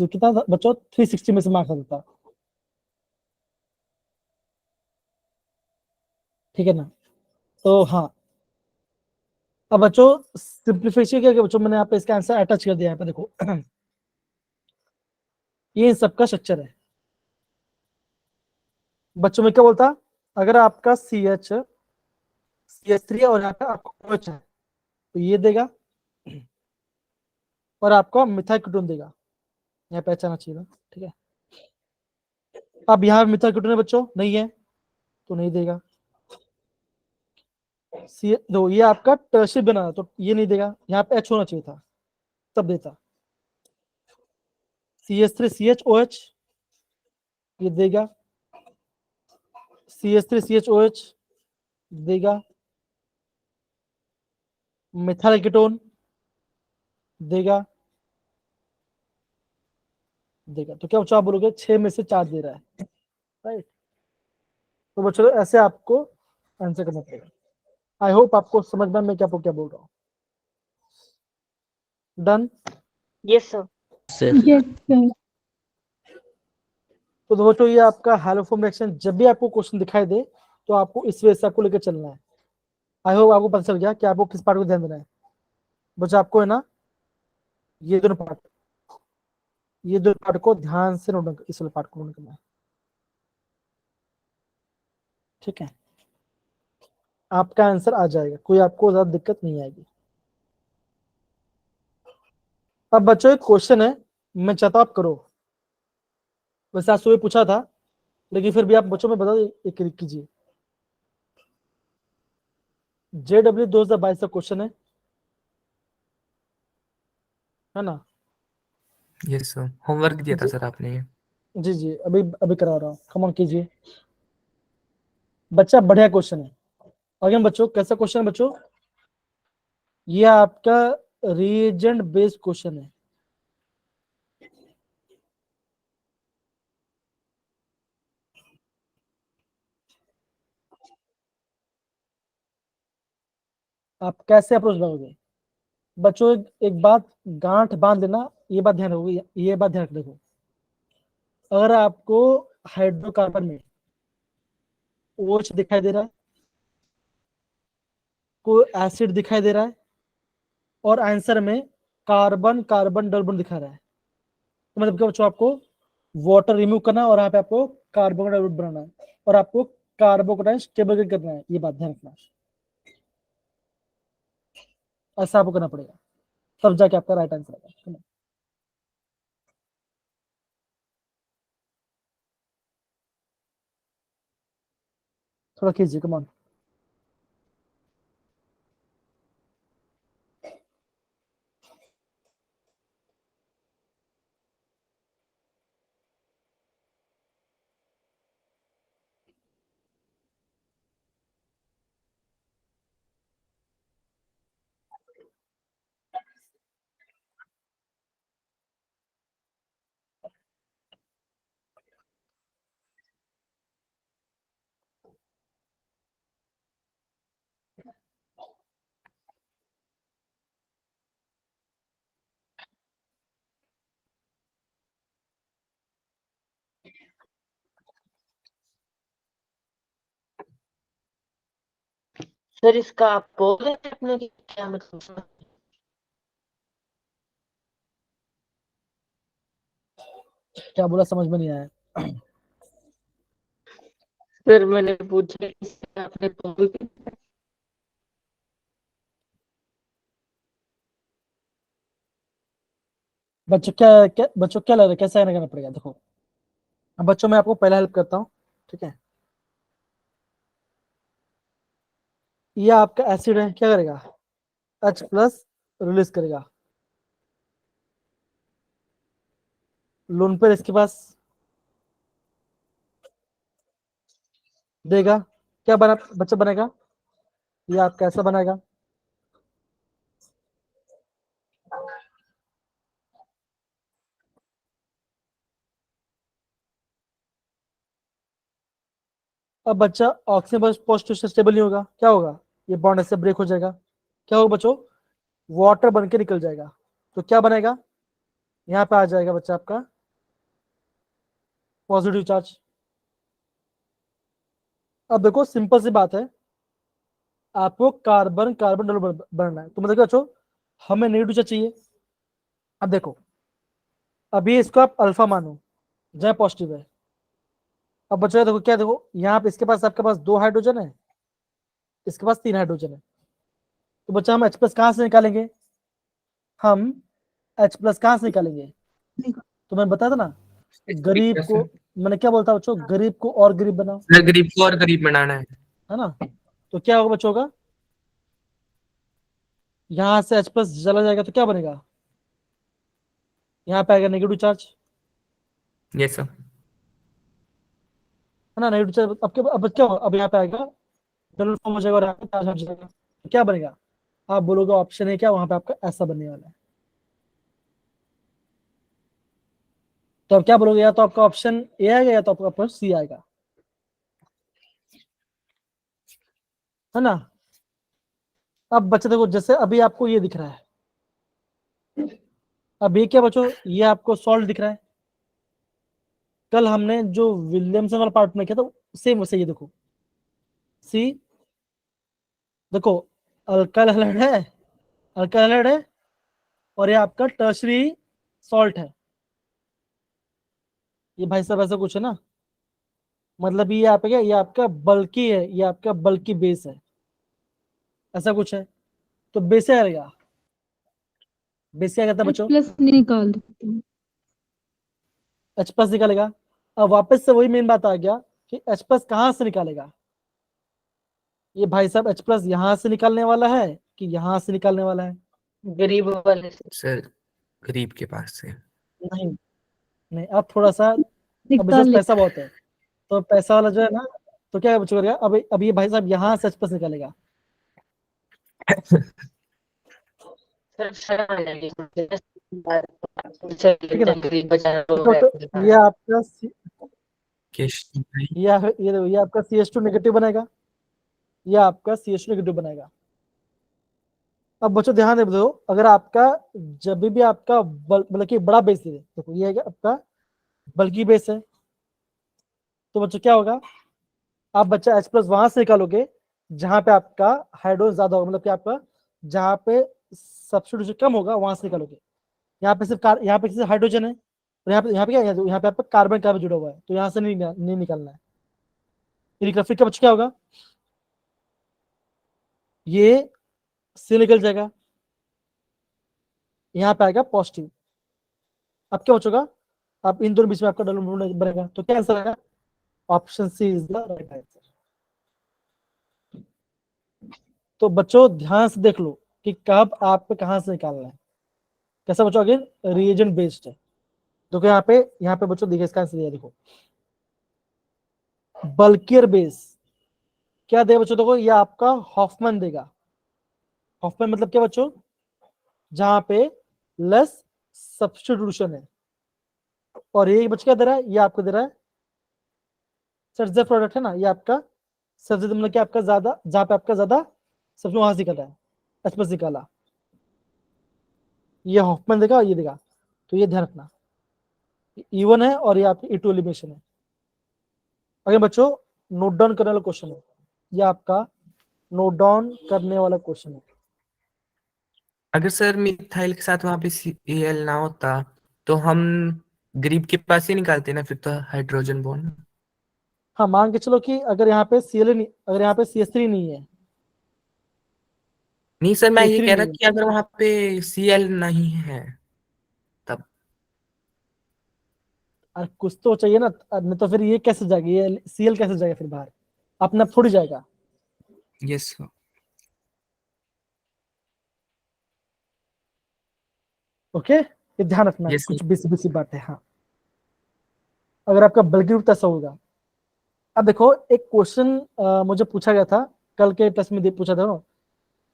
कितना था बच्चों, 360 में से मार्क्स आता था, ठीक है ना। तो हाँ, अब बच्चों सिंप्लीफिकेशन करके बच्चों मैंने यहाँ पे इसका आंसर अटैच कर दिया है, यहाँ पे देखो। ये इन सबका स्ट्रक्चर है बच्चों में। क्या बोलता, अगर आपका CH3 और यहाँ पे आपको OH है, तो ये देगा और आपको मिथाइल कीटोन देगा, यहाँ पे पहचाना चाहिए, ठीक है। अब यहाँ मिथाइल कीटोन है बच्चों, नहीं है तो नहीं देगा। दो, ये आपका टर्शिप बना तो ये नहीं देगा, यहाँ पे H होना चाहिए था तब देता। CH3CHOH ये देगा, CH3CHOH देगा, मिथाइल कीटोन देगा, देगा। तो क्या बच्चों आप बोलोगे 6 में से 4 दे रहा है, राइट। तो बच्चों ऐसे आपको आंसर करना पड़ेगा। आई होप आपको समझ में मैं क्या बोल रहा हूँ। Done. Yes sir. Sir Yes, sir. तो दोस्तों ये आपका हैलोफॉर्म रिएक्शन, जब भी आपको क्वेश्चन दिखाई दे तो आपको इस वे से आपको लेकर चलना है। आई होप आपको पता चल गया कि आपको किस पार्ट को ध्यान देना है। बच्चा आपको है ना ये दोनों पार्ट, ये दोनों पार्ट को ध्यान से नोट, इस वाले पार्ट को नोट करना है, ठीक है। आपका आंसर आ जाएगा, कोई आपको ज्यादा दिक्कत नहीं आएगी। अब बच्चों एक क्वेश्चन है, मैं चाहता हूं आप करो। वैसे आज सुबह पूछा था, लेकिन फिर भी आप बच्चों में बता दो, एक क्लिक कीजिए। JW 2022 का क्वेश्चन है ना। यस सर, होमवर्क दिया था जी सर आपने ये। जी, अभी अभी करा रहा हूँ, कम ऑन कीजिए बच्चा, बढ़िया क्वेश्चन है। अगेन बच्चों, कैसा क्वेश्चन है बच्चों, ये आपका रिएजेंट बेस्ड क्वेश्चन है। आप कैसे अप्रोच लगाओगे बच्चों, एक बात गांठ बांध लेना, ये बात ध्यान रखो, ये बात ध्यान रखो। अगर आपको हाइड्रोकार्बन में OH दिखाई दे रहा है, कोई एसिड दिखाई दे रहा है, और आंसर में कार्बन कार्बन डबल दिखा रहा है, तो मतलब क्या बच्चों, आपको वाटर रिमूव करना है और यहाँ पे आपको कार्बन डाइऑक्साइड बनाना है और आपको कार्बोकेटाइन स्टेबल करना है, ये बात ध्यान रखना, ऐसा आपको करना पड़ेगा, तब जाके आपका राइट आंसर आएगा। थोड़ा कीजिए, कमान। सर इसका आप बोल रहे थे अपने की क्या मतलब? क्या बोला समझ में नहीं आया। सर मैंने पूछा इसका आपने बोल दिया। बच्चों क्या लग रहा है, कैसे आगे करना पड़ेगा? देखो अब बच्चों मैं आपको पहला हेल्प करता हूँ, ठीक है। ये आपका एसिड है, क्या करेगा? H प्लस रिलीज करेगा। लोन पर इसके पास देगा, क्या बना बच्चा बनेगा? ये आपका ऐसा बनेगा। अब बच्चा ऑक्सीजन पॉजिटिव से स्टेबल नहीं होगा, क्या होगा? ये बॉन्ड ऐसे ब्रेक हो जाएगा, क्या होगा बच्चों? वाटर बन के निकल जाएगा। तो क्या बनेगा? यहाँ पे आ जाएगा बच्चा आपका पॉजिटिव चार्ज। अब देखो सिंपल सी बात है, आपको कार्बन कार्बन डबल बनना है, तो मतलब क्या बच्चों, हमें नेगेटिव चार्ज चाहिए। अब देखो अभी इसको आप अल्फा मानो, जहाँ पॉजिटिव है। अब बच्चों देखो क्या, देखो यहाँ पे इसके पास आपके पास 2 हाइड्रोजन है, इसके पास 3 हाइड्रोजन है। तो बच्चा हम H प्लस कहाँ से निकालेंगे? हम H प्लस कहाँ से निकालेंगे? तो मैं बताया था ना, गरीब को, मैंने क्या बोलता बच्चों, गरीब को और गरीब बनाओ, गरीब को और गरीब बनाना है ना। तो क्या होगा बच्चों का, यहां से H प्लस चला जाएगा तो क्या बनेगा? यहाँ पे आएगा नेगेटिव चार्ज, है। Yes sir. है ना। नेगेटिव चार्ज अब क्या होगा, अब यहाँ पे आएगा डबल फॉर्म हो जाएगा और यहाँ पे चार्ज हट जाएगा, तो क्या बनेगा? आप बोलोगे ऑप्शन है क्या, वहां पे आपका ऐसा बनने वाला है। तो अब क्या बोलोगे, या तो आपका ऑप्शन ए आएगा या तो आपका ऑप्शन सी आएगा, है ना। अब बच्चे देखो जैसे अभी आपको ये दिख रहा है, अब ये क्या बच्चों, ये आपको सॉल्ट दिख रहा है। कल हमने जो विलियमसन वाला पार्ट में किया था सेम वैसे ये देखो, सी देखो, अल्काइल हैलाइड है, अल्काइल हैलाइड है, और ये आपका टर्शरी सॉल्ट है। ये भाई साहब ऐसा कुछ है ना, मतलब ये आपका क्या, ये आपका बल्की है, ये आपका बल्की बेस है, ऐसा कुछ है। तो बेस क्या करेगा, बेस क्या करता है H बच्चों? प्लस निकाल देते हैं। H प्लस निकालेगा। अब वापस से वही मेन बात आ गया कि H प्लस कहां से निकालेगा। ये भाई साहब H प्लस यहां से निकालने वाला है कि यहां से निकालने वाला है? गरीब वाले से। सर गरीब के पास से। नहीं, नहीं, अब थोड़ा सा, अब इसमें निकाल ले। पैसा बहुत है, तो पैसा वाला जो है ना, तो क्या बच्चों करेगा, अब ये भाई साहब यहाँ से H प्लस निकालेगा। सर शर्म आ जाएगी ठीक है ना। गरीब बचा देखो तो ये आपका भाई। ये देखो, ये आपका CH2 नेगेटिव बनेगा, ये आपका CH2 नेगेटिव बनेगा। अब बच्चों ध्यान दे दो, अगर आपका जब भी आपका मतलब कि बड़ा बेस है, देखो ये है कि आपका बल्कि बेस है, तो बच्चों क्या होगा, आप बच्चा H प्लस वहां से निकालोगे जहां पे आपका हाइड्रोजन ज्यादा होगा, मतलब कि आपका जहां पे सब्स्टिट्यूशन कम होगा वहां से निकालोगे। यहाँ पे सिर्फ हाइड्रोजन है, और यहाँ पे क्या है, यहाँ पे आपका कार्बन कार्बन जुड़ा हुआ है, तो यहाँ से नहीं निकालना है। फिर का बच्चा क्या होगा, ये से निकल जाएगा, यहाँ पे आएगा पॉजिटिव। अब क्या बचेगा, अब इन दोनों बीच में आपका डबल बॉन्ड बनेगा, तो क्या आंसर आएगा? Option C is the right answer. तो बच्चों ध्यान से देख लो कि कब आपको कहां से निकालना है। कैसा बच्चों, अगेन रिएजेंट बेस्ड है। देखो यहाँ पे बच्चों देखिए इसका आंसर दिया, देखो बल्कियर बेस क्या देगा बच्चों, देखो ये आपका हॉफमैन देगा। हॉफमैन मतलब क्या बच्चों, जहां पे लेस सब्स्टिट्यूशन है। और ये बच्चों क्या दे रहा है, ये आपको दे रहा है सर्जर प्रोडक्ट है ना, ये आपका सर्जर मतलब कि आपका ज्यादा, जहां पे आपका ज्यादा सबसे वहां से निकल रहा है, H प्लस निकाला, ये हॉफमैन देगा, ये देगा। तो ये ध्यान रखना, E1 है और ये आपकी E2 एलिमिनेशन है। अगर बच्चों नोट डाउन करने वाला क्वेश्चन है, ये आपका नोट डाउन करने वाला क्वेश्चन है। अगर सर मिथाइल के साथ वहां पे Cl ना होता तो हम ग्रीप के पास ही निकालते ना, फिर तो हाइड्रोजन बॉन्ड। हाँ, मान के चलो कि अगर यहाँ पे Cl नहीं, अगर यहाँ पे CH3 नहीं है, नहीं सर, मैं ये CH3 कह रहा नहीं है, कि अगर वहां पे Cl नहीं है तब। और कुछ तो चाहिए ना, नहीं तो फिर ये कैसे जाएगा, ये Cl कैसे जाएगा फिर बाहर, अपने आप थोड़ी जाएगा। Yes sir. ओके, ये ध्यान रखना, यस कुछ सर। बेसिक बेसिक बात है। हाँ, अगर आपका बल्कि रूप ऐसा होगा। अब देखो, एक क्वेश्चन मुझे पूछा गया था कल के टेस्ट में, पूछा था ना,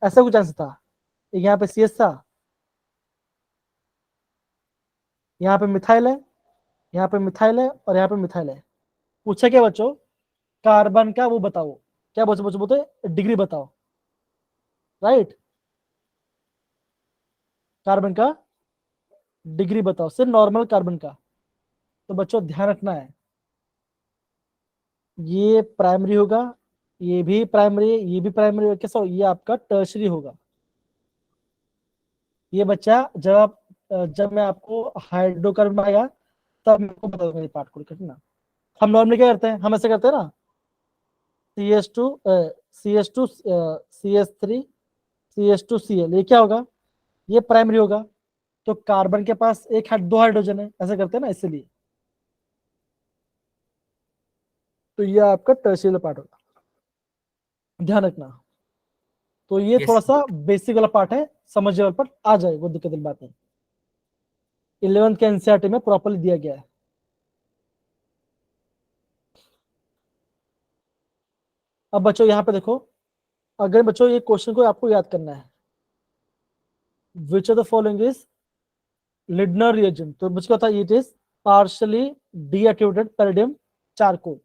ऐसा कुछ आंसर था। एक यहाँ पे CS था, यहाँ पे मिथाइल है, यहाँ पे मिथाइल है, और यहाँ पे मिथाइल है। पूछा क्या बच्चों, कार्बन का वो बताओ, क्या बच्चों बच्चों बोलते, डिग्री बताओ, राइट, कार्बन का डिग्री बताओ, सिर्फ नॉर्मल कार्बन का। तो बच्चों ध्यान रखना है, ये प्राइमरी होगा, ये भी प्राइमरी, ये भी प्राइमरी होगा, कैसा ये आपका टर्शरी होगा। ये बच्चा जब मैं आपको हाइड्रोकार्बन आएगा तब मैं आपको बता दूंगा ये पार्ट को, ठीक है ना। हम नॉर्मली क्या करते हैं, हम ऐसे करते हैं ना, CH2 CH2 CH3 CH2Cl, ये क्या होगा, ये प्राइमरी होगा। तो कार्बन के पास दो हाइड्रोजन है, ऐसे करते हैं ना, इसलिए तो ये आपका टर्शियल पार्ट होगा, ध्यान रखना। तो ये यस थोड़ा सर। सा बेसिक वाला पार्ट है, समझ लेवल पर आ जाए, वो दिक्कत वाली बात नहीं। 11th के एनसीईआरटी में प्रॉपर्ली दिया गया है। अब बच्चों यहाँ पे देखो, अगर बच्चों ये क्वेश्चन को आपको याद करना है, which of the following is Lindlar reagent, तो बच्चों क्या था, it is partially deactivated palladium charcoal.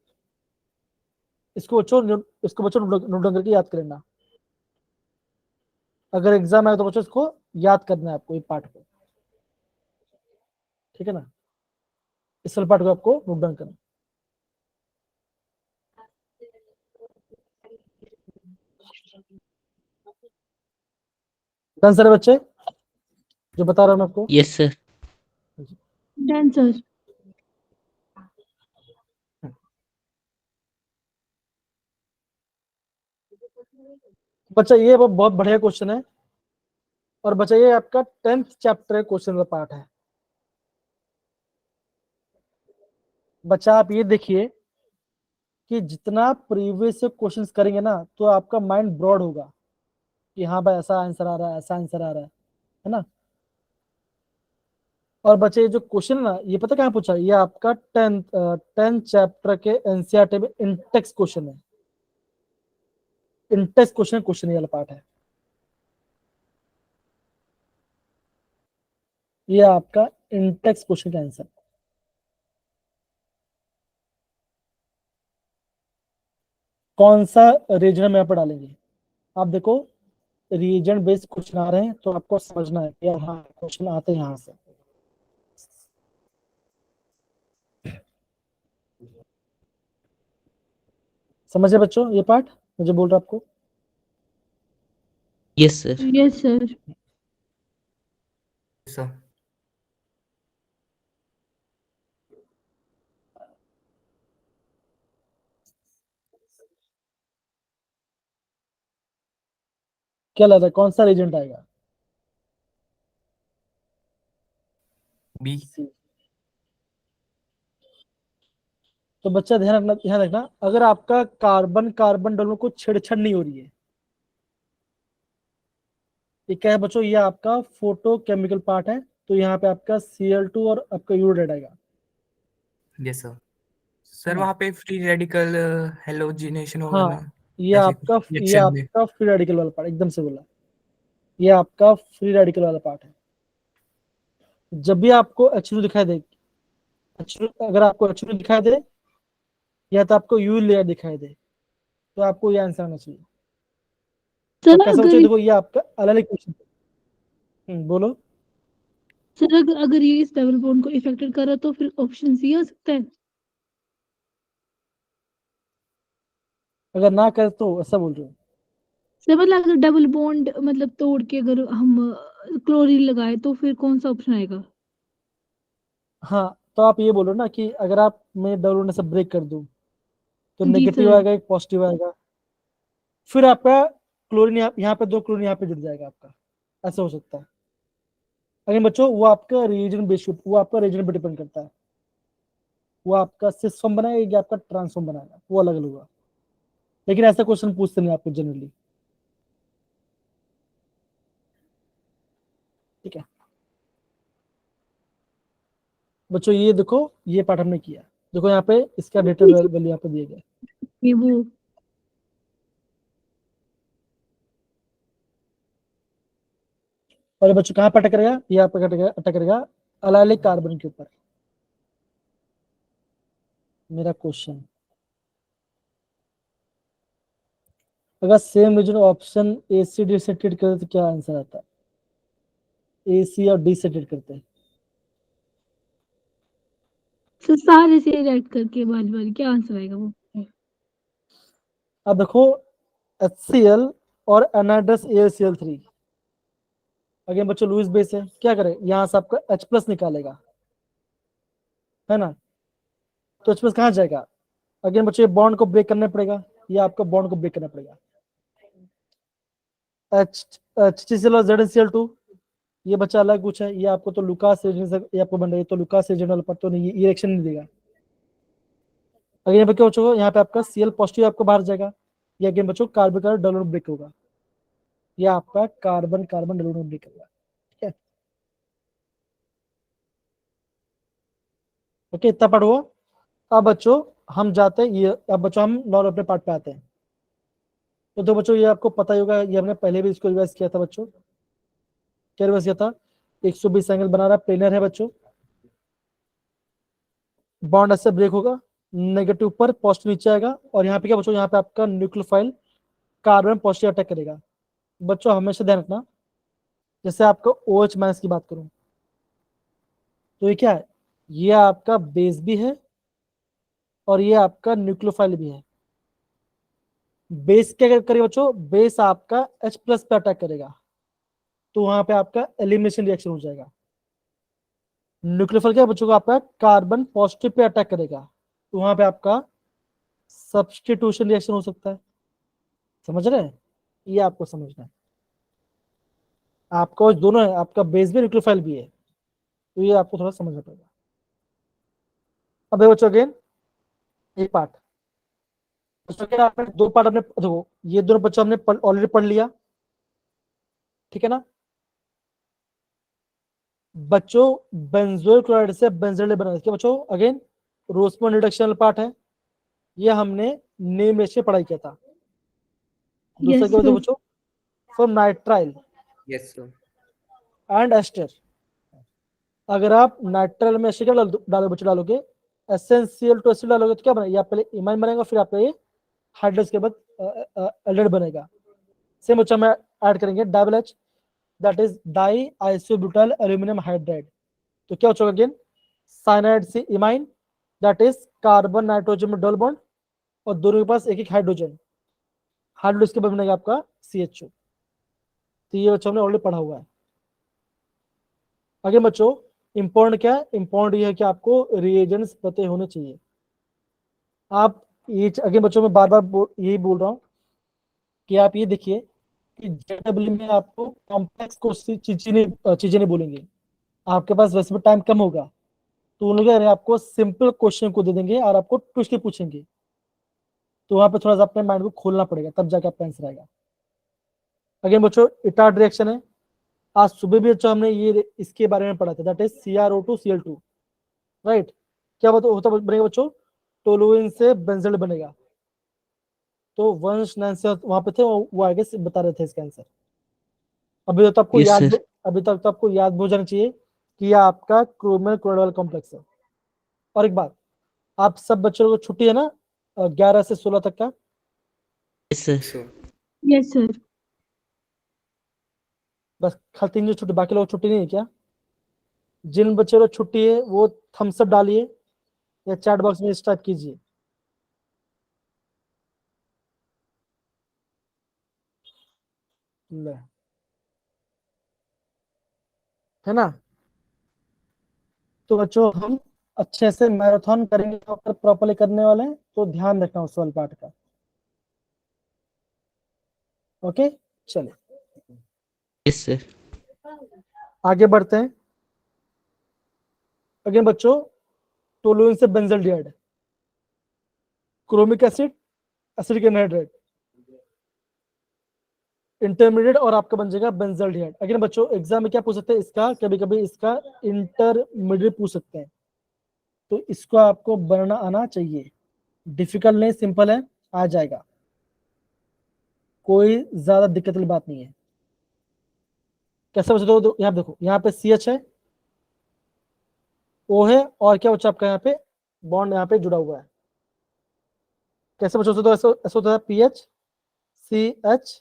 इसको बच्चों नोट डाउन करके याद कर लेना, अगर एग्जाम आए तो बच्चों इसको याद करना है आपको, ये पार्ट को, ठीक है ना। इस वाले पार्ट को आपको नोट डाउन करना। डन सर बच्चे, जो बता रहा हूं मैं आपको। Yes sir. Done sir. बच्चा ये बहुत बढ़िया क्वेश्चन है, और बच्चा ये आपका 10th चैप्टर क्वेश्चन का पार्ट है। बच्चा आप ये देखिए कि जितना प्रीवियस क्वेश्चंस करेंगे ना, तो आपका माइंड ब्रॉड होगा कि हाँ भाई ऐसा आंसर आ रहा है, ऐसा आंसर आ रहा है ना। और बच्चे ये जो क्वेश्चन है ना, ये पता कहाँ पूछा, ये आपका 10th चैप्टर के एनसीईआरटी में इंटेक्स क्वेश्चन है, इंटेक्स क्वेश्चन ये वाला पार्ट है। ये आपका इंटेक्स क्वेश्चन का आंसर। कौन सा रीजन में यहाँ पर डालेंगे, आप देखो, रीजन बेस्ड क्वेश्चन आ रहे हैं, तो आपको समझना है कि हाँ क्वेश्चन आते हैं यहाँ से। समझे बच्चों ये पार्ट, मुझे बोल रहा आपको। Yes sir. Yes sir. Sir क्या लगता है कौन सा रीजन आएगा, बी। सी। तो बच्चा ध्यान रखना, अगर आपका कार्बन कार्बन दोनों को छेड़छाड़ नहीं हो रही है, ये क्या है बच्चों, ये आपका फोटो केमिकल पार्ट है, तो यहाँ पे आपका Cl2 और आपका यूरेट आएगा, यस सर। है सर ना। वहां पे फ्री रेडिकल हेलोजिनेशन होगा ना, हाँ, ये ऐसे आपका ये रिएक्शन में। आपका फ्री रेडिकल वाला पार्ट, एकदम से बोला, ये आपका फ्री रेडिकल वाला पार्ट है। जब भी आपको H2 दिखाई दे, अगर आपको H2 दिखाई दे, या तो आपको यू लेयर दिखाई दे, तो आपको ये आंसर आना चाहिए। और सर कैसा बच्चों, देखो ये आपका अलग अलग क्वेश्चन, बोलो। सर अगर ये इस डबल बॉन्ड को इफेक्टेड कर रहा तो फिर ऑप्शन सी हो सकता है। अगर ना करे तो ऐसा बोल रहे हो, सर मतलब अगर डबल बॉन्ड मतलब तोड़ के अगर हम क्लोरीन लगाए तो फिर कौन सा ऑप्शन आएगा? हाँ, तो आप ये बोलो ना कि अगर आप मैं डबल बॉन्ड से ब्रेक कर दूं तो जी नेगेटिव सर। आएगा, एक पॉजिटिव आएगा, फिर आपका क्लोरीन यहाँ पे 2 क्लोरीन यहाँ पे जुड़ जाएगा आपका, ऐसा हो सकता है। अगर बच्चों वो आपका रीजन बेस्ड, वो आपका रीजन पे डिपेंड करता है, वो आपका सिस फॉर्म बनाएगा या आपका ट्रांसफॉर्म बनाएगा, वो अलग अलग होगा, लेकिन ऐसा क्वेश्चन पूछते नहीं आपको जनरली। ठीक है बच्चों, ये देखो ये पार्ट हमने किया, देखो यहाँ पे इसका डेटा वैल्यू यहाँ पे दिया गया। ये वो और ये बच्चों कहाँ पर अटक रहेगा, ये आप अटक रहेगा अलाइलिक कार्बन के ऊपर। मेरा क्वेश्चन, अगर same reason option A C D से ट्रीट करते तो क्या आंसर आता है? ए सी और डी से ट्रीट करते हैं। सर सारे से रिएक्ट करके बारी बारी क्या आंसर आएगा वो? अब देखो HCl और एनहाइड्रस AlCl3, अगेन बच्चों लुईस बेस है, क्या करे यहाँ से आपका H+ निकालेगा, है ना, तो H+ कहाँ जाएगा? अगेन बच्चों ये बॉन्ड को ब्रेक करना पड़ेगा, ये आपका बॉन्ड को ब्रेक करना पड़ेगा। HCl और ZnCl2 ये बच्चा अलग कुछ है, ये आपको तो लुकास रीजन से ये आपको बन रही है, तो लुकास रीजन वाला पर तो नहीं, ये रिएक्शन नहीं देगा। अगर यहाँ पे क्या बच्चों, यहाँ पे आपका Cl पॉजिटिव आपको बाहर जाएगा, ये अगेन बच्चों कार्बन कार्बन डबल ब्रेक होगा, ये आपका कार्बन कार्बन डबल ब्रेक होगा। ठीक है, ओके इतना पार्ट हुआ। अब बच्चों हम जाते हैं ये, अब बच्चों हम नॉन अपने पार्ट पे आते हैं। तो बच्चों ये आपको पता ही होगा, ये हमने पहले भी इसको रिवाइज किया था बच्चों, क्या रिवाइज किया था? 120 एंगल बना रहा प्लेनर है बच्चों, बॉन्ड ऐसे ब्रेक होगा, नेगेटिव ऊपर पॉजिटिव नीचे आएगा, और यहाँ पे क्या बच्चों, यहाँ पे आपका न्यूक्लियोफाइल कार्बन पॉजिटिव अटैक करेगा। बच्चों हमेशा ध्यान रखना, जैसे आपका OH- की बात करूं तो ये क्या है, ये आपका बेस भी है और ये आपका न्यूक्लियोफाइल भी है। बेस क्या करेगा बच्चों, बेस आपका H+ पे अटैक करेगा, तो वहां पे आपका एलिमिनेशन रिएक्शन हो जाएगा। न्यूक्लियोफाइल क्या बच्चों को आपका कार्बन पॉजिटिव पे अटैक करेगा, तो वहां पे आपका सब्स्टिट्यूशन रिएक्शन हो सकता है। समझ रहे हैं, ये आपको समझना है। आपका दोनों है, आपका बेस भी न्यूक्लियोफाइल भी है, तो ये आपको थोड़ा समझना पड़ेगा। अब बच्चों अगेन एक पार्ट, बच्चों क्या आपने 2 पार्ट अपने देखो, ये दोनों बच्चों हमने ऑलरेडी पढ़ लिया, ठीक है ना बच्चों? बेंजोइल क्लोराइड से बेंजोइल बना, क्या बच्चों अगेन रोस्मोन रिडक्शन पार्ट है, ये हमने नेम रेशियो में पढ़ाई किया था। दूसरा यस क्या होता है सर। बच्चों, for nitrile yes sir. And ester. अगर आप नाइट्राइल में एस्टर क्या डालो बच्चों, डालोगे SnCl2 एसिड डालोगे तो क्या बनेगा, या पहले इमाइन बनेगा, फिर आपका ये हाइड्रोजन के बाद एल्डेड बनेगा। सेम बच्चों में ऐड करेंगे double H, that is die isobutyl aluminium hydride, तो क्या हो अगेन साइनाइड से imine, that is carbon nitrogen में डबल बॉन्ड, और दोनों के पास एक एक हाइड्रोजन, हाइड्रोजन के बाद बनेगा आपका CHO। तो ये बच्चों हमने ऑलरेडी पढ़ा हुआ है। आगे बच्चों इंपॉर्टेंट क्या है, इंपॉर्टेंट ये है कि आपको रिएजेंट्स पते होने चाहिए। आप ये आगे बच्चों में बार बार यही बोल रहा हूँ कि आप ये देखिए कि JEE में आपको कॉम्प्लेक्स को चीजें नहीं बोलेंगे, आपके पास वैसे भी टाइम कम होगा, तो उन लोग आपको सिंपल क्वेश्चन को दे देंगे और आपको ट्विस्ट पूछेंगे, तो वहां पे थोड़ा सा अपने माइंड को खोलना पड़ेगा, तब जाके आपका आंसर आएगा। अगेन बच्चों इटार्ड रिएक्शन है, आज सुबह भी बच्चों हमने ये इसके बारे में पढ़ा था, दैट इज CrO2Cl2, राइट। क्या होता बनेगा बच्चों, टोलुइन से बेंजल बनेगा, तो वंश नैन्सी वहां पे थे, वो आगे से बता रहे थे इसका आंसर। अभी तो आपको यस याद, सर। अभी तक तो आपको याद हो जाना चाहिए कि यह आपका क्रोमल क्लोराइड कॉम्प्लेक्स है। और एक बात, आप सब बच्चों को छुट्टी है ना 11 से 16 तक का, यस सर। Yes sir. बस खाली 3 दिन छुट्टी, बाकी लोग छुट्टी नहीं है क्या? जिन बच्चों को छुट्टी है वो थम्स अप डालिए या चैट बॉक्स में इस टाइप कीजिए। ले, है ना। तो बच्चों हम अच्छे से मैराथन करेंगे, अगर प्रॉपरली करने वाले हैं तो ध्यान रखना उस वाले पार्ट का। ओके, चलिए यस सर। आगे बढ़ते हैं। अगेन बच्चों, टोलुइन से benzaldehyde, chromic acid, acidic anhydride, intermediate और आपका बन जाएगा बेंजल्डिहाइड। अगेन बच्चों एग्जाम में क्या पूछ सकते हैं इसका, कभी कभी इसका इंटरमीडिएट पूछ सकते हैं, तो इसको आपको बनाना आना चाहिए। डिफिकल्ट नहीं, सिंपल है, आ जाएगा, कोई ज्यादा दिक्कत वाली बात नहीं है। कैसे बच्चों, दो यहाँ देखो, यहाँ पे CH है, O है, और क्या बच्चा आपका यहाँ पे बॉन्ड यहाँ पे जुड़ा हुआ है। कैसे बच्चों से, तो ऐसा ऐसा होता है PH CH,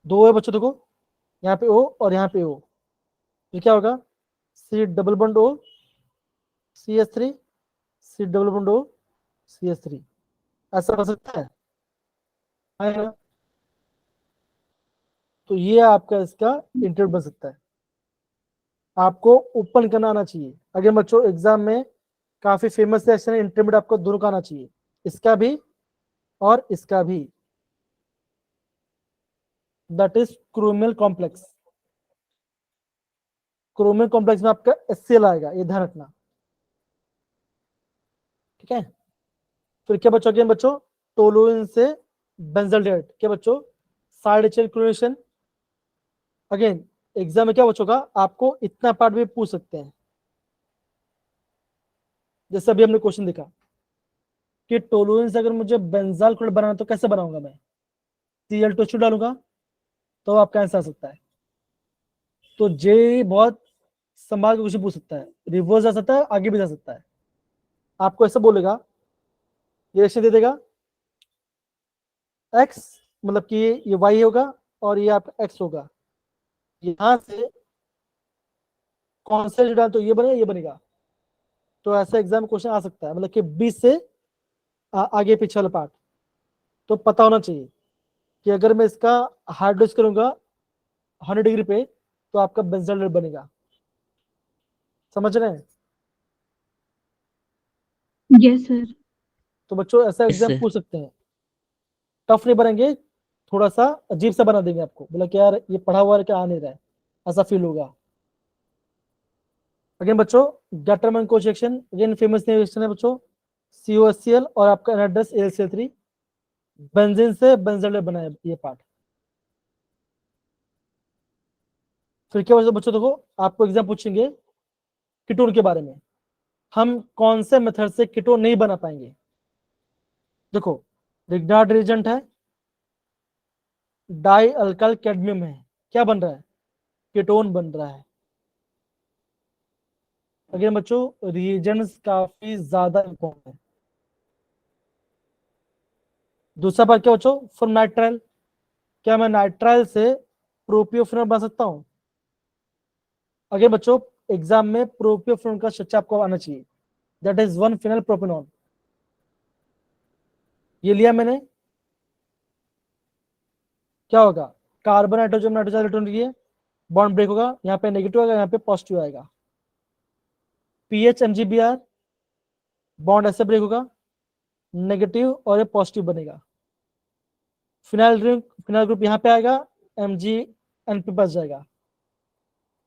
दो है बच्चों, देखो यहाँ पे O और यहाँ पे O, ये क्या होगा C double bond O CH3, C double bond O CH3, ऐसा हो सकता है। हाँ, तो ये आपका इसका इंटरमीडिएट बन सकता है, आपको ओपन करना आना चाहिए। अगर बच्चों एग्जाम में काफी फेमस सेक्शन है इंटरमीडिएट, आपको दोनों का आना चाहिए, इसका भी और इसका भी, दैट इज क्रोमियल कॉम्प्लेक्स। क्रोमियल कॉम्प्लेक्स में आपका HCl आएगा, ये ध्यान रखना, ठीक है। फिर क्या बच्चों, अगेन बच्चों टोलुइन से बेंजल्डिहाइड, क्या बच्चों side chain chlorination. Again exam में क्या बच्चों का आपको इतना पार्ट भी पूछ सकते हैं, जैसे अभी हमने क्वेश्चन देखा कि टोलुइन से अगर मुझे बेंजाल क्लोराइड बनाना तो कैसे बनाऊंगा मैं, Cl2 डालूंगा तो आपका आंसर आ सकता है। तो जे बहुत संभाल के क्वेश्चन पूछ सकता है, रिवर्स जा सकता है, आगे भी जा सकता है। आपको ऐसा बोलेगा, ये रिएक्शन दे देगा x, मतलब कि ये y होगा और ये आपका x होगा, यहां से कौन से डाल तो ये बनेगा, ये बनेगा। तो ऐसा एग्जाम क्वेश्चन आ सकता है, मतलब कि 20 से आगे पीछे वाला पार्ट। तो पता होना चाहिए कि अगर मैं इसका हार्ड करूंगा 100 डिग्री पे तो आपका बेंजल बनेगा, समझ रहे हैं। Yes sir. तो बच्चों ऐसा यस एग्जाम सर। पूछ सकते हैं, टफ नहीं बनाएंगे, थोड़ा सा अजीब सा बना देंगे आपको, बोला कि यार ये पढ़ा हुआ है क्या आ नहीं रहा है, ऐसा फील होगा। अगेन बच्चों गैटरमैन को सेक्शन, अगेन फेमस रिएक्शन है बच्चों, COHCl और आपका एनहाइड्रस AlCl3, बेंजीन से बेंजल बना है ये पार्ट। फिर क्या बच्चों देखो, आपको एग्जाम पूछेंगे कीटोन के बारे में, हम कौन से मेथड से कीटोन नहीं बना पाएंगे। देखो रिग्नार्ड रिएजेंट है, डाई अल्काइल कैडमियम है, क्या बन रहा है, कीटोन बन रहा है। अगेन बच्चों रिएजेंट्स काफी ज्यादा इंपॉर्टेंट है। दूसरा बात क्या बच्चों, फ्रॉम नाइट्राइल, क्या मैं नाइट्राइल से प्रोपियोफेनॉल बना सकता हूं। अगेन बच्चों एग्जाम में प्रोपियोफेनॉल का स्ट्रक्चर आपको आना चाहिए, दैट इज 1 फिनाइल प्रोपेनॉल। ये लिया मैंने, क्या होगा, कार्बन नाइट्रोजन नाइट्रोजन इलेक्ट्रॉन लिए, बॉन्ड ब्रेक होगा, यहाँ पे नेगेटिव आएगा, यहाँ पे पॉजिटिव आएगा। पीएच MgBr, बॉन्ड ऐसे ब्रेक होगा, नेगेटिव और ये पॉजिटिव बनेगा। फिनाइल ग्रुप यहाँ पे आएगा, MgN पे बच जाएगा,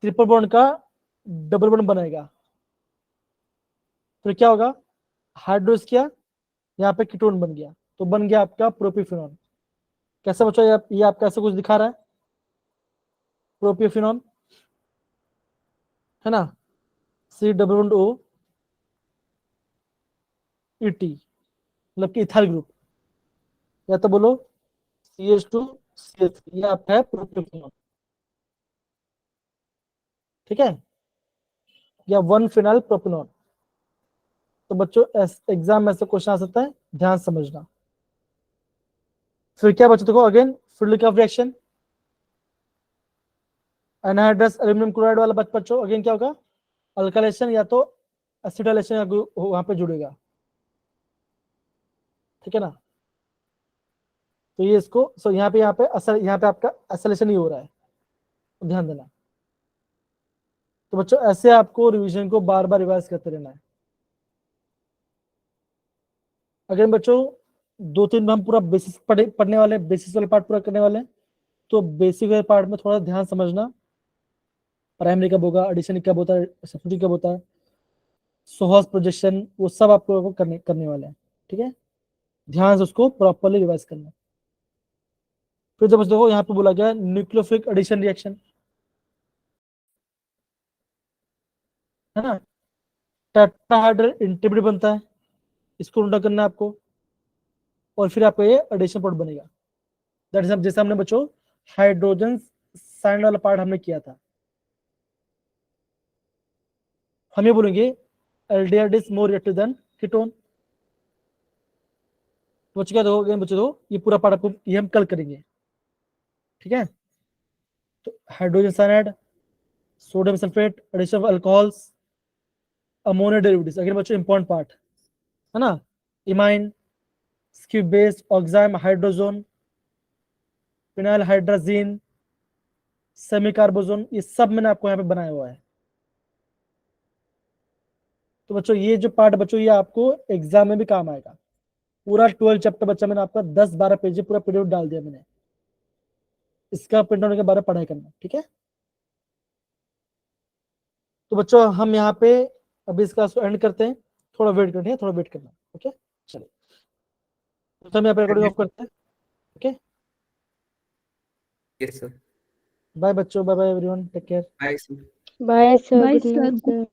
ट्रिपल बॉन्ड का डबल बॉन्ड बनाएगा। फिर क्या होगा, हाइड्रोस किया, यहाँ पे कीटोन बन गया, तो बन गया आपका प्रोपियोफेनॉल। कैसे बच्चों, ये आपका ऐसा कुछ दिखा रहा है प्रोपियोफेनॉल, है ना, C डबल O ET, मतलब कि इथाइल ग्रुप, या तो बोलो CH2CH3, ये आपका है प्रोपियोफेनॉल, ठीक है, या 1 फिनाइल प्रोपेनॉल। तो बच्चों एग्जाम में ऐसे क्वेश्चन आ सकता है, ध्यान समझना। फिर क्या बच्चों देखो, again field of reaction, anhydrous aluminium chloride वाला बच्चों, अगेन क्या होगा, अल्काइलेशन या तो एसिटाइलेशन वहां पे जुड़ेगा, ठीक है ना। तो ये इसको यहाँ पे आपका एसेलेशन ही हो रहा है, तो ध्यान देना। तो बच्चों ऐसे आपको रिवीजन को बार बार रिवाइज करते रहना है। अगर बच्चों 2-3 में हम पूरा बेसिस पढ़ने वाले, बेसिस वाला पार्ट पूरा करने वाले हैं, तो बेसिक वाले पार्ट में थोड़ा ध्यान समझना, प्राइमरी कब होगा, एडिशन कब होता है, सब्स्टिट्यूशन कब होता है, सोहस प्रोजेक्शन, वो सब आपको करने वाले हैं। ठीक है, ध्यान से उसको प्रॉपर्ली रिवाइज करना। फिर जब देखो यहाँ पे बोला गया न्यूक्लियोफिलिक एडिशन रिएक्शन, है ना, टेट्राहाइड्रल इंटरमीडिएट बनता है, इसको उल्टा करना है आपको, और फिर आपका ये एडिशन प्रोडक्ट बनेगा। दैट इज जैसे हमने बच्चों हाइड्रोजन साइड वाला पार्ट हमने किया था, हम ये बोलेंगे aldehyde is more reactive than ketone. तो बच्चों क्या देखोगे बच्चों, तो ये पूरा पार्ट आपको ये हम कल करेंगे। ठीक है, तो hydrogen cyanide, sodium sulphate, addition of alcohols, ammonia derivatives, again बच्चों इंपॉर्टेंट पार्ट है ना, imine, Schiff base, oxime, hydrazone, phenyl hydrazine, semicarbazone, ये सब मैंने आपको यहाँ पे बनाया हुआ है। तो बच्चों ये जो पार्ट बच्चों ये आपको एग्जाम में भी काम आएगा। पूरा 12 चैप्टर बच्चा मैंने आपका 10-12 पेज पूरा पीडीएफ डाल दिया मैंने, इसका प्रिंट आउट के बारे में पढ़ाई करना। ठीक है, तो बच्चों हम यहाँ पे अभी इस क्लास को एंड करते हैं, थोड़ा वेट करना है, थोड़ा वेट करना। ओके चलिए, तो हम यहाँ पे रिकॉर्डिंग ऑफ करते हैं। ओके, यस सर, बाय बच्चों, bye bye everyone, take care. Bye sir. Bye sir, Bye, good night sir. Sir.